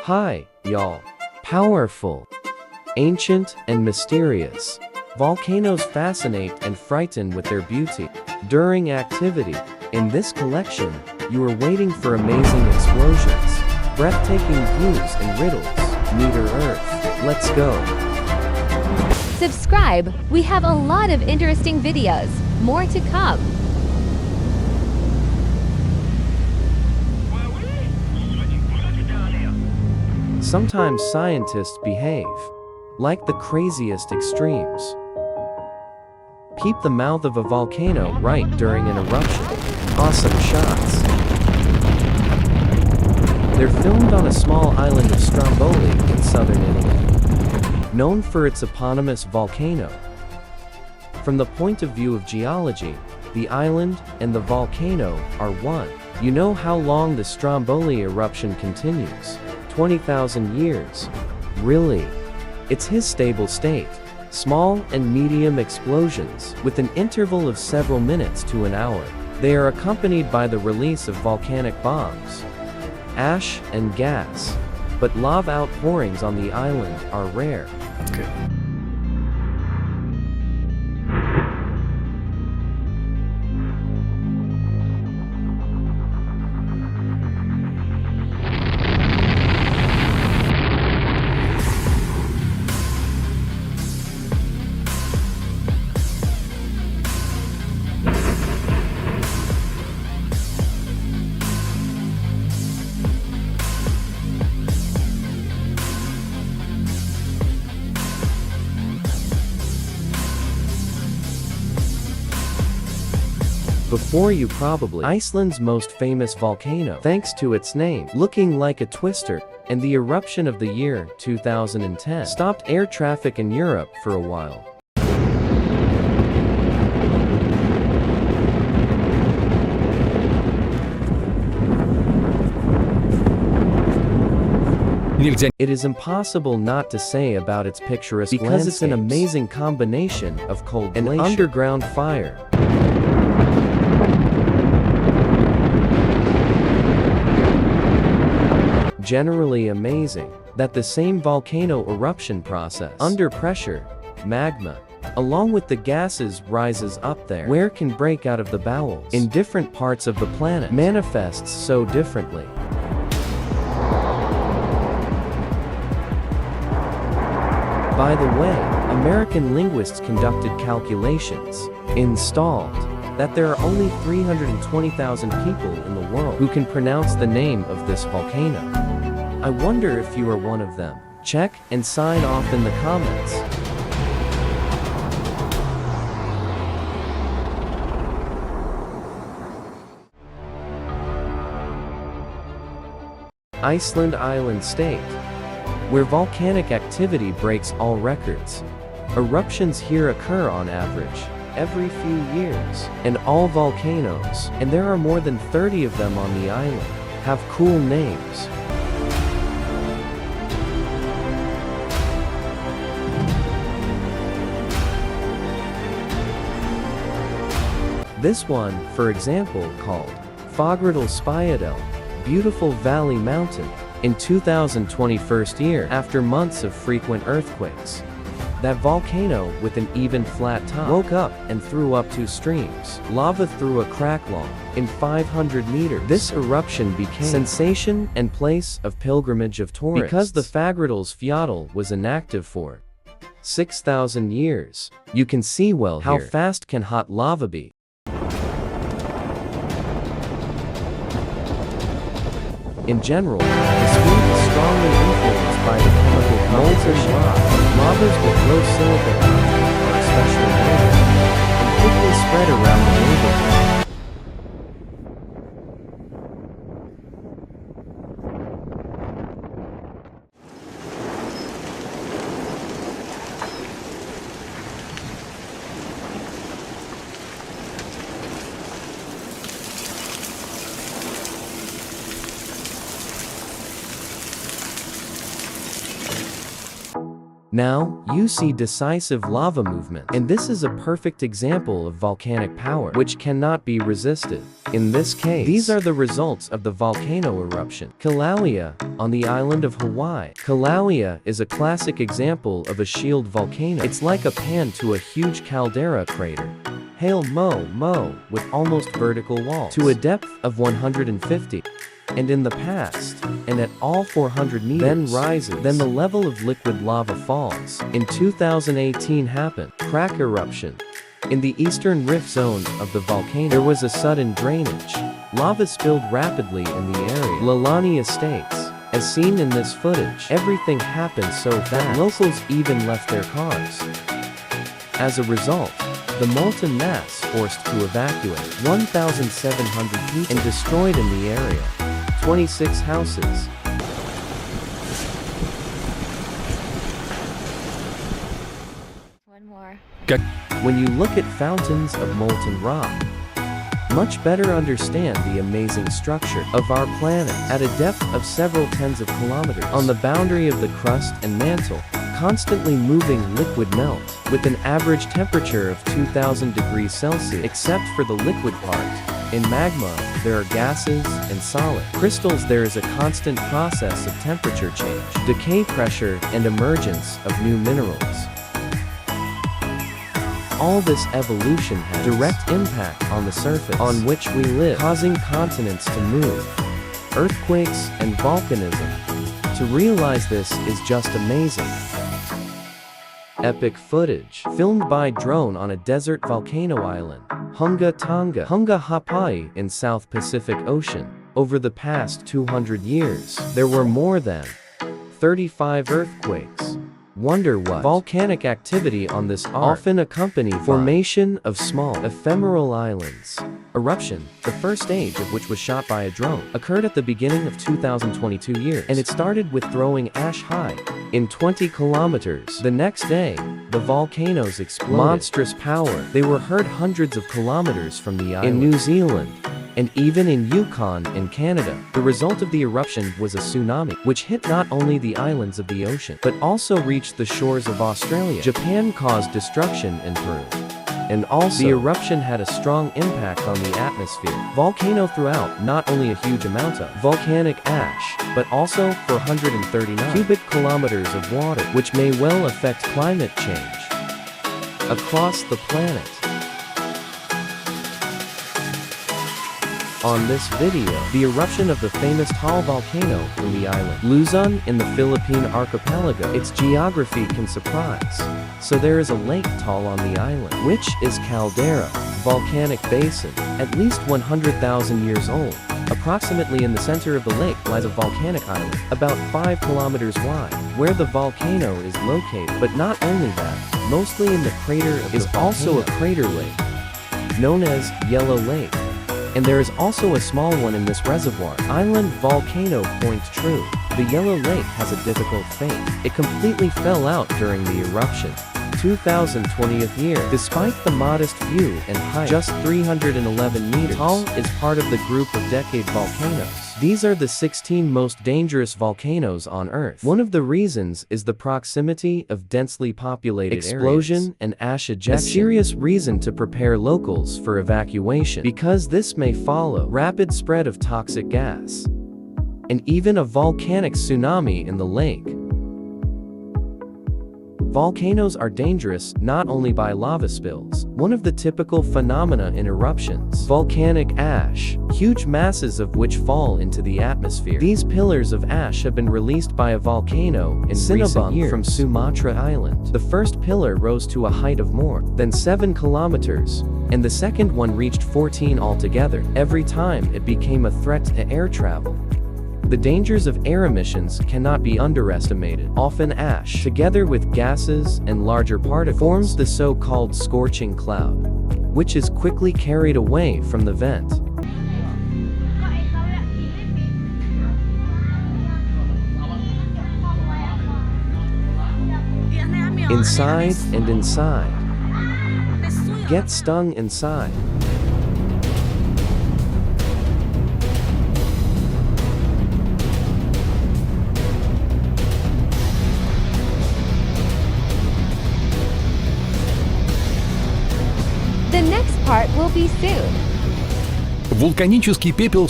Hi, y'all. Powerful, ancient, and mysterious. Volcanoes fascinate and frighten with their beauty. During activity, in this collection, you are waiting for amazing explosions, breathtaking views and riddles. Meter Earth. Let's go. Subscribe, we have a lot of interesting videos. More to come. Sometimes scientists behave like the craziest extremes. Peep the mouth of a volcano right during an eruption. Awesome shots. They're filmed on a small island of Stromboli in southern Italy, known for its eponymous volcano. From the point of view of geology, the island and the volcano are one. You know how long the Stromboli eruption continues? 20,000 years. Really? It's his stable state. Small and medium explosions, with an interval of several minutes to an hour. They are accompanied by the release of volcanic bombs, ash and gas. But lava outpourings on the island are rare. Okay. Before you probably Iceland's most famous volcano, thanks to its name, looking like a twister, and the eruption of the year 2010 stopped air traffic in Europe for a while. It is impossible not to say about its picturesque because it's an amazing combination of cold and underground fire. Generally amazing that the same volcano eruption process under pressure, magma, along with the gases rises up there where can break out of the bowels in different parts of the planet manifests so differently. By the way, American linguists conducted calculations, installed, that there are only 320,000 people in the world who can pronounce the name of this volcano. I wonder if you are one of them. Check and sign off in the comments. Iceland island state, where volcanic activity breaks all records. Eruptions here occur on average every few years, and all volcanoes, and there are more than 30 of them on the island, have cool names. This one, for example, called Fagradal Spyadel, Beautiful Valley Mountain, in 2021 year after months of frequent earthquakes. That volcano with an even flat top woke up and threw up two streams, lava through a crack long in 500 meters. This eruption became sensation and place of pilgrimage of tourists because the Fagradal's Fjall was inactive for 6,000 years. You can see well how fast can hot lava be. In general, the speed is strongly influenced by the chemical molten lava. Lavas with low silica content are especially rare and quickly spread around the neighborhood. Now, you see decisive lava movement, and this is a perfect example of volcanic power, which cannot be resisted. In this case, these are the results of the volcano eruption. Kilauea, on the island of Hawaii. Kilauea is a classic example of a shield volcano. It's like a pan to a huge caldera crater. Hail Mo, with almost vertical walls, to a depth of 150. And in the past, and at all 400 meters, then rises, then the level of liquid lava falls. In 2018 happened, crack eruption. In the eastern rift zone of the volcano, there was a sudden drainage. Lava spilled rapidly in the area. Lalani Estates. As seen in this footage, everything happened so fast, locals even left their cars. As a result, the molten mass forced to evacuate 1,700 people and destroyed in the area 26 houses. One more. When you look at fountains of molten rock, much better understand the amazing structure of our planet at a depth of several tens of kilometers on the boundary of the crust and mantle. Constantly moving liquid melt, with an average temperature of 2000 degrees Celsius, except for the liquid part. In magma, there are gases and solid crystals. There is a constant process of temperature change, decay pressure, and emergence of new minerals. All this evolution has direct impact on the surface on which we live, causing continents to move, earthquakes, and volcanism. To realize this is just amazing. Epic footage, filmed by drone on a desert volcano island, Hunga Hapai in South Pacific Ocean. Over the past 200 years, there were more than 35 earthquakes. Wonder what? Volcanic activity on this often accompanied formation of small, ephemeral islands. Eruption, the first stage of which was shot by a drone, occurred at the beginning of 2022 years, and it started with throwing ash high in 20 kilometers. The next day, the volcanoes exploded. Monstrous power. They were heard hundreds of kilometers from the island. In New Zealand, and even in Yukon in Canada, the result of the eruption was a tsunami, which hit not only the islands of the ocean, but also reached the shores of Australia. Japan caused destruction in Peru. And also, the eruption had a strong impact on the atmosphere. Volcano threw out not only a huge amount of volcanic ash, but also 439 cubic kilometers of water, which may well affect climate change across the planet. On this video, the eruption of the famous Taal volcano in the island Luzon in the Philippine archipelago. Its geography can surprise. So there is a Lake Taal on the island, which is caldera, volcanic basin, at least 100,000 years old. Approximately in the center of the lake lies a volcanic island, about 5 kilometers wide, where the volcano is located. But not only that, mostly in the crater of is also a crater lake, known as Yellow Lake. And there is also a small one in this reservoir. Island Volcano Point True. The Yellow Lake has a difficult fate. It completely fell out during the eruption. 2020th year. Despite the modest view and height, just 311 meters tall, is part of the group of decade volcanoes. These are the 16 most dangerous volcanoes on Earth. One of the reasons is the proximity of densely populated explosion areas and ash ejection. A serious reason to prepare locals for evacuation, because this may follow rapid spread of toxic gas and even a volcanic tsunami in the lake. Volcanoes are dangerous not only by lava spills. One of the typical phenomena in eruptions, volcanic ash, huge masses of which fall into the atmosphere. These pillars of ash have been released by a volcano in recent years from Sumatra Island. The first pillar rose to a height of more than 7 kilometers, and the second one reached 14 altogether. Every time it became a threat to air travel. The dangers of air emissions cannot be underestimated. Often ash, together with gases and larger particles, forms the so-called scorching cloud, which is quickly carried away from the vent. Inside and inside. Get stung inside. See soon. Вулканический пепел